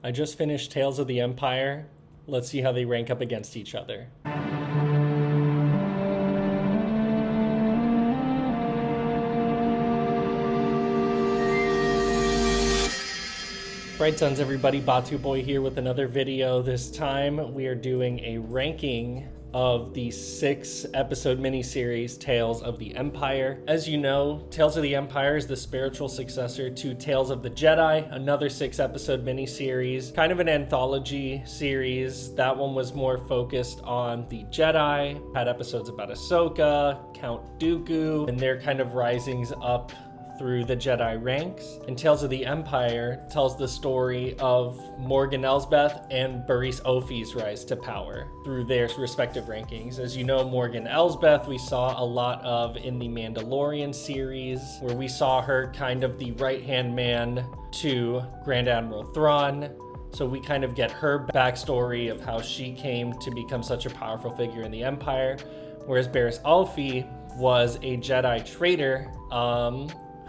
I just finished Tales of the Empire. Let's see how they rank up against each other. Bright Suns, everybody. Batu Boy here with another video. This time we are doing a ranking of the 6-episode miniseries Tales of the Empire. As you know, Tales of the Empire is the spiritual successor to Tales of the Jedi, another 6-episode miniseries, kind of an anthology series. That one was more focused on the Jedi, had episodes about Ahsoka, Count Dooku, and their kind of risings up through the Jedi ranks. And Tales of the Empire tells the story of Morgan Elsbeth and Barriss Offee's rise to power through their respective rankings. As you know, Morgan Elsbeth we saw a lot of in the Mandalorian series, where we saw her kind of the right-hand man to Grand Admiral Thrawn. So we kind of get her backstory of how she came to become such a powerful figure in the Empire, whereas Barriss Offee was a Jedi traitor,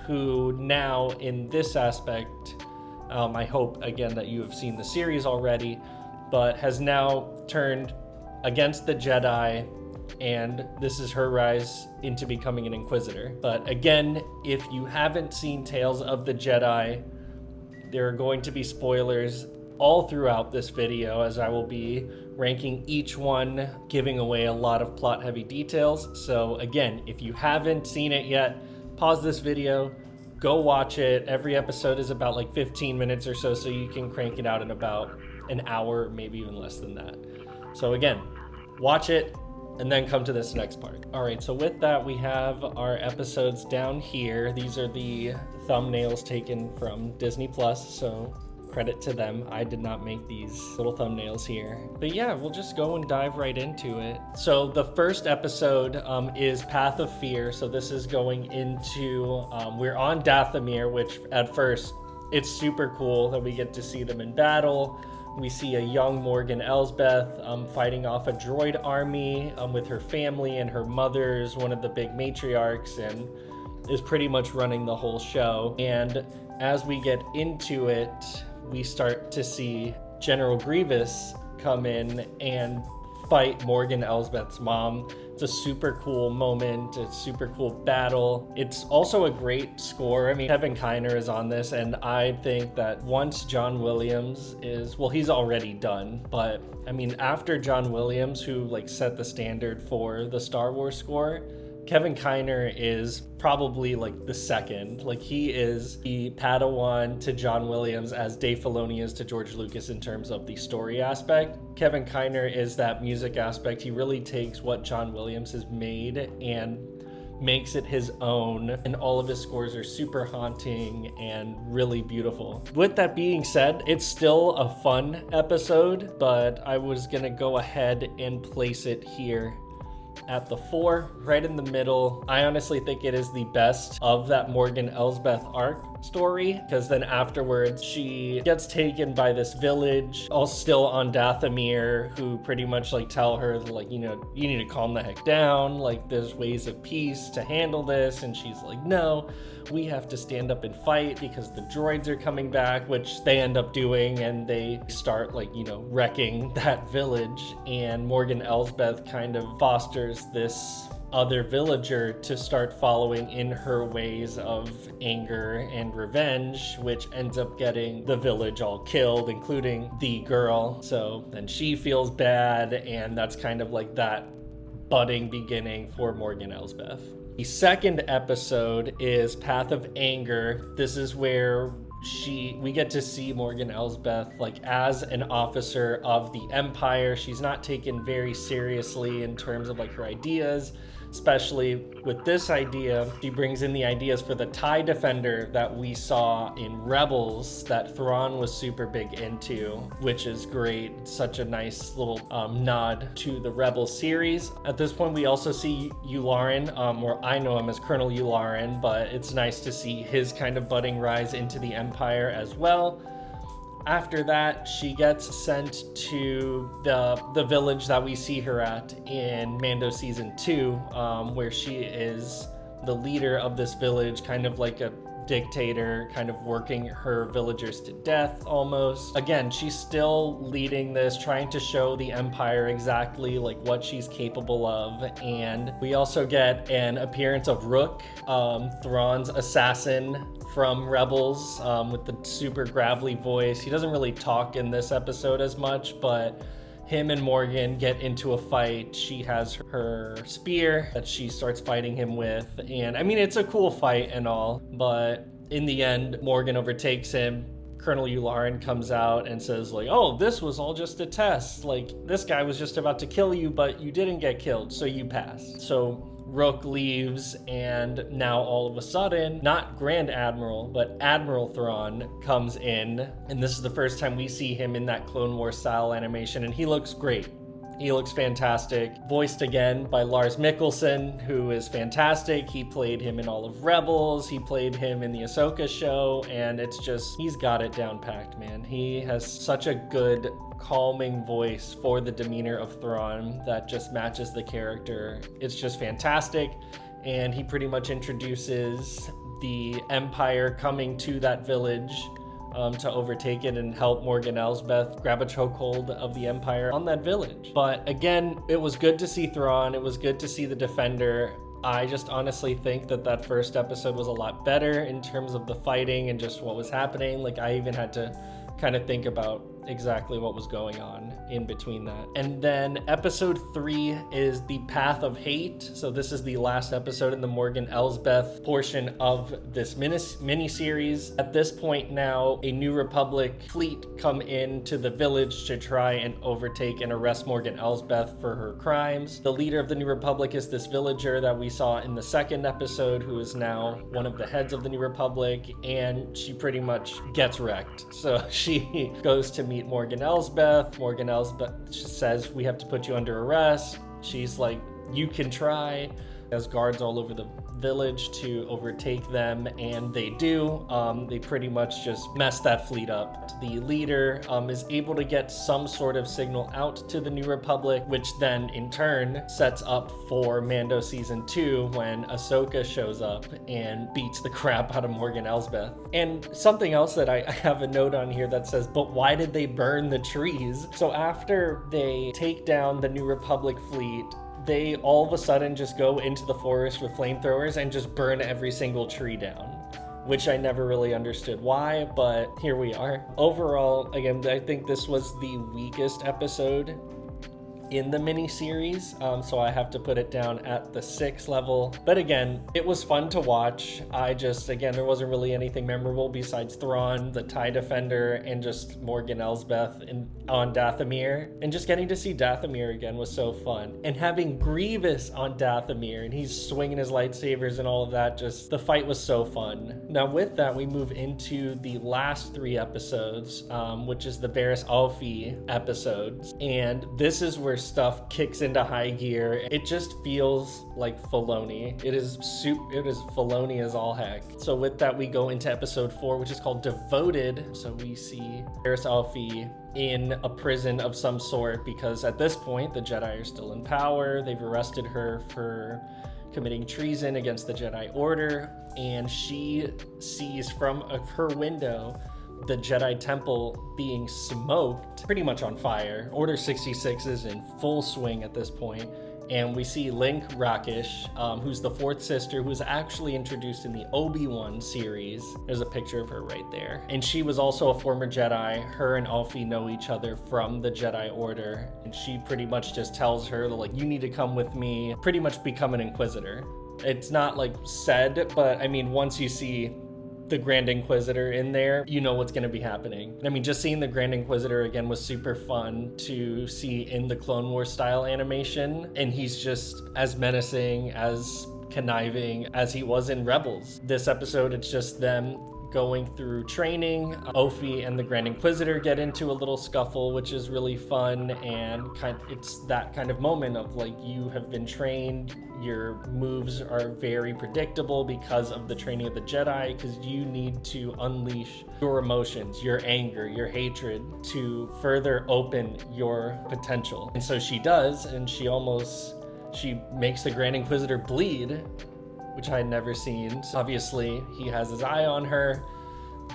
who now in this aspect, I hope again that you have seen the series already, but has now turned against the Jedi, and this is her rise into becoming an Inquisitor. But again, if you haven't seen Tales of the Jedi, there are going to be spoilers all throughout this video, as I will be ranking each one, giving away a lot of plot heavy details. So again, if you haven't seen it yet, pause this video, go watch it. Every episode is about like 15 minutes or so you can crank it out in about an hour, maybe even less than that. So again, watch it and then come to this next part. All right, so with that, we have our episodes down here. These are the thumbnails taken from Disney Plus, so credit to them. I did not make these little thumbnails here. But yeah, we'll just go and dive right into it. So the first episode is Path of Fear. So this is going into, we're on Dathomir, which at first, it's super cool that we get to see them in battle. We see a young Morgan Elsbeth fighting off a droid army with her family, and her mother's one of the big matriarchs and is pretty much running the whole show. And as we get into it, we start to see General Grievous come in and fight Morgan Elsbeth's mom. It's a super cool moment. It's a super cool battle. It's also a great score. I mean, Kevin Kiner is on this, and I think that once John Williams is, well, he's already done, but I mean, after John Williams, who like set the standard for the Star Wars score, Kevin Kiner is probably like the second. Like, he is the Padawan to John Williams as Dave Filoni is to George Lucas in terms of the story aspect. Kevin Kiner is that music aspect. He really takes what John Williams has made and makes it his own, and all of his scores are super haunting and really beautiful. With that being said, it's still a fun episode, but I was gonna go ahead and place it here at the 4, right in the middle. I honestly think it is the best of that Morgan Elsbeth arc story, because then afterwards she gets taken by this village, all still on Dathomir, who pretty much like tell her like, you know, you need to calm the heck down, like there's ways of peace to handle this, and she's like, no, we have to stand up and fight because the droids are coming back, which they end up doing, and they start like, you know, wrecking that village. And Morgan Elsbeth kind of fosters this other villager to start following in her ways of anger and revenge, which ends up getting the village all killed, including the girl. So then she feels bad, and that's kind of like that budding beginning for Morgan Elsbeth. The second episode is Path of Anger. This is where we get to see Morgan Elsbeth like as an officer of the Empire. She's not taken very seriously in terms of like her ideas, especially with this idea. She brings in the ideas for the TIE Defender that we saw in Rebels that Thrawn was super big into, which is great. It's such a nice little nod to the Rebels series. At this point, we also see Yularen, or I know him as Colonel Yularen, but it's nice to see his kind of budding rise into the Empire as well. After that, she gets sent to the village that we see her at in Mando Season 2, where she is the leader of this village, kind of like a dictator, kind of working her villagers to death almost. Again, she's still leading this, trying to show the Empire exactly like what she's capable of. And we also get an appearance of Rook, Thrawn's assassin from Rebels, with the super gravelly voice. He doesn't really talk in this episode as much, but him and Morgan get into a fight. She has her spear that she starts fighting him with. And I mean, it's a cool fight and all, but in the end, Morgan overtakes him. Colonel Yularen comes out and says like, oh, this was all just a test. Like, this guy was just about to kill you, but you didn't get killed, so you passed. So Rook leaves, and now all of a sudden, not Grand Admiral, but Admiral Thrawn comes in, and this is the first time we see him in that Clone Wars style animation, and he looks great. He looks fantastic. Voiced again by Lars Mikkelsen, who is fantastic. He played him in all of Rebels. He played him in the Ahsoka show, and it's just, he's got it down packed, man. He has such a good, calming voice for the demeanor of Thrawn that just matches the character. It's just fantastic, and he pretty much introduces the Empire coming to that village to overtake it and help Morgan Elsbeth grab a chokehold of the Empire on that village. But again, it was good to see Thrawn. It was good to see the Defender. I just honestly think that first episode was a lot better in terms of the fighting and just what was happening. Like, I even had to kind of think about exactly what was going on in between that. And then episode 3 is The Path of Hate. So this is the last episode in the Morgan Elsbeth portion of this mini-series. At this point now, a New Republic fleet come into the village to try and overtake and arrest Morgan Elsbeth for her crimes. The leader of the New Republic is this villager that we saw in the second episode, who is now one of the heads of the New Republic, and she pretty much gets wrecked. So she goes to meet Morgan Elsbeth. Morgan Elsbeth says, we have to put you under arrest. She's like, you can try. There's guards all over the village to overtake them, and they do. They pretty much just mess that fleet up. The leader is able to get some sort of signal out to the New Republic, which then in turn sets up for Mando season 2 when Ahsoka shows up and beats the crap out of Morgan Elsbeth. And something else that I have a note on here that says, but why did they burn the trees? So after they take down the New Republic fleet, they all of a sudden just go into the forest with flamethrowers and just burn every single tree down, which I never really understood why, but here we are. Overall, again, I think this was the weakest episode in the mini-series, so I have to put it down at the 6 level. But again, it was fun to watch. Again, there wasn't really anything memorable besides Thrawn, the TIE Defender, and just Morgan Elsbeth on Dathomir. And just getting to see Dathomir again was so fun. And having Grievous on Dathomir, and he's swinging his lightsabers and all of that, just the fight was so fun. Now with that, we move into the last 3 episodes, which is the Barriss Offee episodes. And this is where stuff kicks into high gear. It just feels like Filoni. It is Filoni as all heck. So with that, we go into episode 4, which is called Devoted. So we see Barriss Offee in a prison of some sort, because at this point the Jedi are still in power. They've arrested her for committing treason against the Jedi Order, and she sees from her window the Jedi Temple being smoked, pretty much on fire. Order 66 is in full swing at this point, and we see Link Rakish, who's the 4th sister, who was actually introduced in the Obi-Wan series. There's a picture of her right there. And she was also a former Jedi. Her and Offee know each other from the Jedi Order, and she pretty much just tells her, like, you need to come with me, pretty much become an Inquisitor. It's not, like, said, but, I mean, once you see the Grand Inquisitor in there, you know what's going to be happening. I mean, just seeing the Grand Inquisitor again was super fun to see in the Clone Wars style animation, and he's just as menacing, as conniving as he was in Rebels. This episode, it's just them going through training. Offee and the Grand Inquisitor get into a little scuffle, which is really fun, and it's that kind of moment of like, you have been trained, your moves are very predictable because of the training of the Jedi, because you need to unleash your emotions, your anger, your hatred to further open your potential. And so she does, and she makes the Grand Inquisitor bleed, which I had never seen. So obviously, he has his eye on her.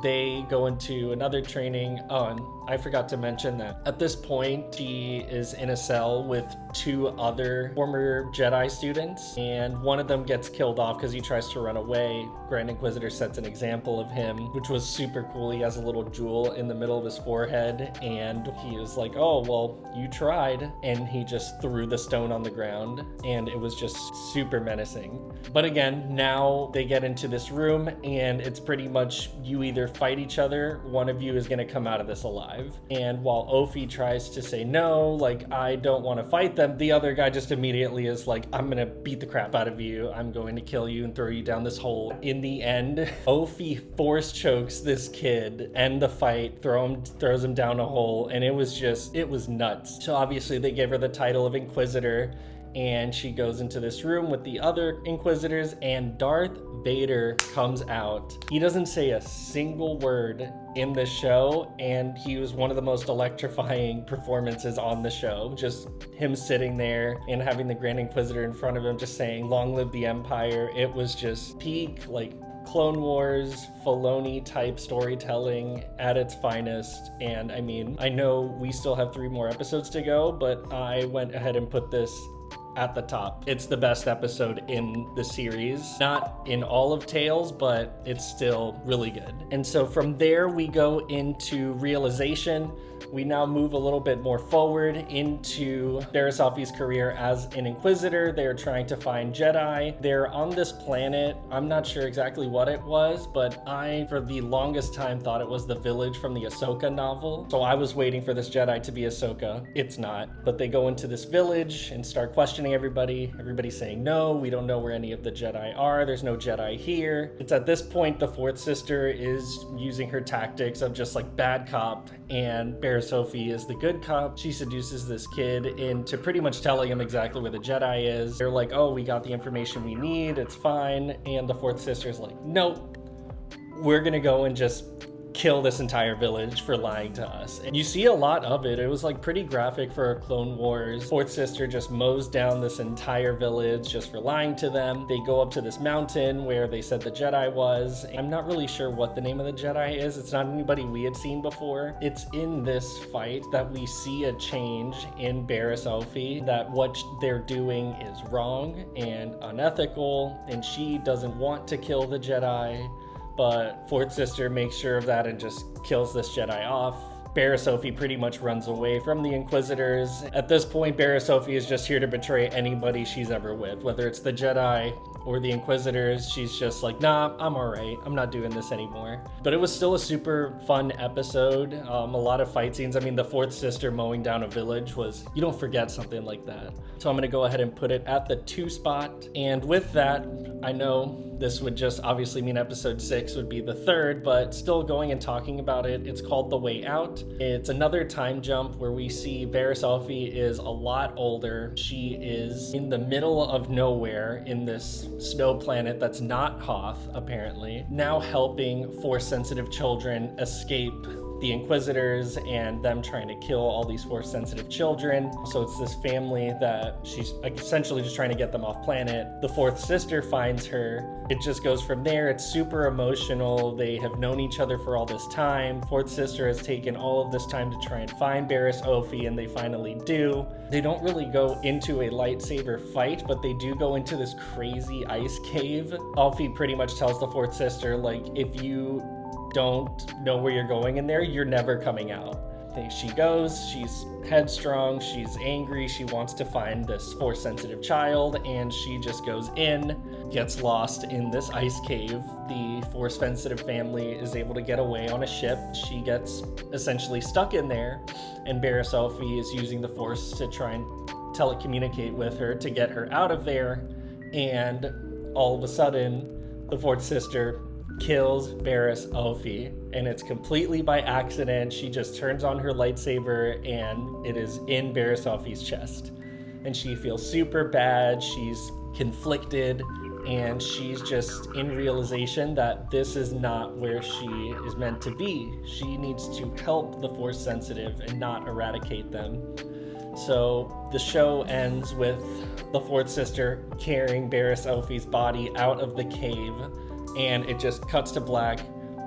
They go into another training. Oh, and I forgot to mention that at this point, she is in a cell with 2 other former Jedi students, and one of them gets killed off because he tries to run away. Grand Inquisitor sets an example of him, which was super cool. He has a little jewel in the middle of his forehead, and he was like, oh, well, you tried. And he just threw the stone on the ground, and it was just super menacing. But again, now they get into this room, and it's pretty much you either fight each other, one of you is going to come out of this alive. And while Ophi tries to say no, like, I don't want to fight them, the other guy just immediately is like, I'm going to beat the crap out of you. I'm going to kill you and throw you down this hole. In the end, Ophi force chokes this kid, end the fight, throws him down a hole, and it was nuts. So obviously they gave her the title of Inquisitor, and she goes into this room with the other Inquisitors, and Darth Vader comes out. He doesn't say a single word in the show, and he was one of the most electrifying performances on the show. Just him sitting there and having the Grand Inquisitor in front of him just saying, "Long live the Empire." It was just peak, like, Clone Wars, Filoni type storytelling at its finest. And I mean, I know we still have 3 more episodes to go, but I went ahead and put this at the top. It's the best episode in the series. Not in all of Tales, but it's still really good. And so from there, we go into Realization. We now move a little bit more forward into Barriss Offee's career as an Inquisitor. They're trying to find Jedi. They're on this planet. I'm not sure exactly what it was, but I, for the longest time, thought it was the village from the Ahsoka novel. So I was waiting for this Jedi to be Ahsoka. It's not. But they go into this village and start questioning everybody. Everybody's saying, no, we don't know where any of the Jedi are. There's no Jedi here. It's at this point the Fourth Sister is using her tactics of just like bad cop, and Barriss Offee is the good cop. She seduces this kid into pretty much telling him exactly where the Jedi is. They're like, oh, we got the information we need, it's fine. And the Fourth Sister's like, nope, we're gonna go and just kill this entire village for lying to us. And you see a lot of it. It was like pretty graphic for Clone Wars. Fourth Sister just mows down this entire village just for lying to them. They go up to this mountain where they said the Jedi was. I'm not really sure what the name of the Jedi is. It's not anybody we had seen before. It's in this fight that we see a change in Barriss Offee, that what they're doing is wrong and unethical, and she doesn't want to kill the Jedi. But Fourth Sister makes sure of that and just kills this Jedi off. Barriss Offee pretty much runs away from the Inquisitors. At this point, Barriss Offee is just here to betray anybody she's ever with, whether it's the Jedi or the Inquisitors. She's just like, nah, I'm all right. I'm not doing this anymore. But it was still a super fun episode. A lot of fight scenes. I mean, the Fourth Sister mowing down a village was, you don't forget something like that. So I'm going to go ahead and put it at the 2 spot. And with that, I know this would just obviously mean episode 6 would be the 3rd, but still going and talking about it. It's called The Way Out. It's another time jump where we see Barriss Offee is a lot older. She is in the middle of nowhere in this snow planet that's not Hoth, apparently, now helping Force-sensitive children escape the Inquisitors and them trying to kill all these Force-sensitive children. So it's this family that she's essentially just trying to get them off planet. The Fourth Sister finds her. It just goes from there. It's super emotional. They have known each other for all this time. Fourth Sister has taken all of this time to try and find Barriss Offee, and they finally do. They don't really go into a lightsaber fight, but they do go into this crazy ice cave. Offee pretty much tells the Fourth Sister, like, if you don't know where you're going in there, you're never coming out. She goes, she's headstrong, she's angry, she wants to find this Force-sensitive child, and she just goes in, gets lost in this ice cave. The Force-sensitive family is able to get away on a ship. She gets essentially stuck in there, and Barriss Offee is using the Force to try and telecommunicate with her to get her out of there, and all of a sudden, the Fourth Sister kills Barriss Offee, and it's completely by accident. She just turns on her lightsaber and it is in Barriss Offee's chest, and she feels super bad. She's conflicted, and she's just in realization that this is not where she is meant to be. She needs to help the Force sensitive and not eradicate them. So the show ends with the fourth sister carrying Barriss Offee's body out of the cave, and it just cuts to black.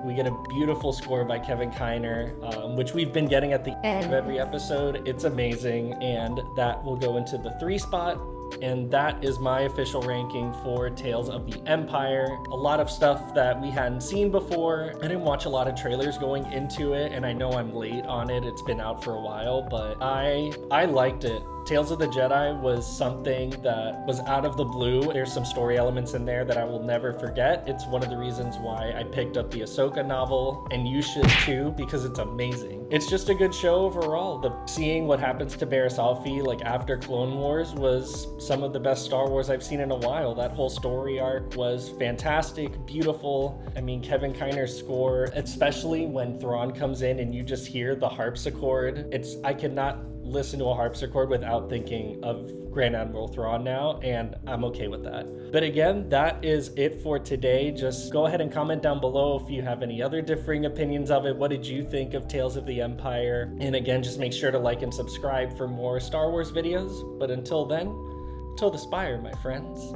We get a beautiful score by Kevin Kiner, which we've been getting at the end of every episode. It's amazing, and that will go into the 3 spot. And that is my official ranking for Tales of the Empire. A lot of stuff that we hadn't seen before. I didn't watch a lot of trailers going into it, and I know I'm late on it. It's been out for a while, but I liked it. Tales of the Jedi was something that was out of the blue. There's some story elements in there that I will never forget. It's one of the reasons why I picked up the Ahsoka novel, and you should too, because it's amazing. It's just a good show overall. Seeing what happens to Barriss Offee like after Clone Wars was some of the best Star Wars I've seen in a while. That whole story arc was fantastic, beautiful. I mean, Kevin Kiner's score, especially when Thrawn comes in and you just hear the harpsichord. I cannot listen to a harpsichord without thinking of Grand Admiral Thrawn now, and I'm okay with that. But again, that is it for today. Just go ahead and comment down below if you have any other differing opinions of it. What did you think of Tales of the Empire? And again, just make sure to like and subscribe for more Star Wars videos. But until then, till the spire, my friends.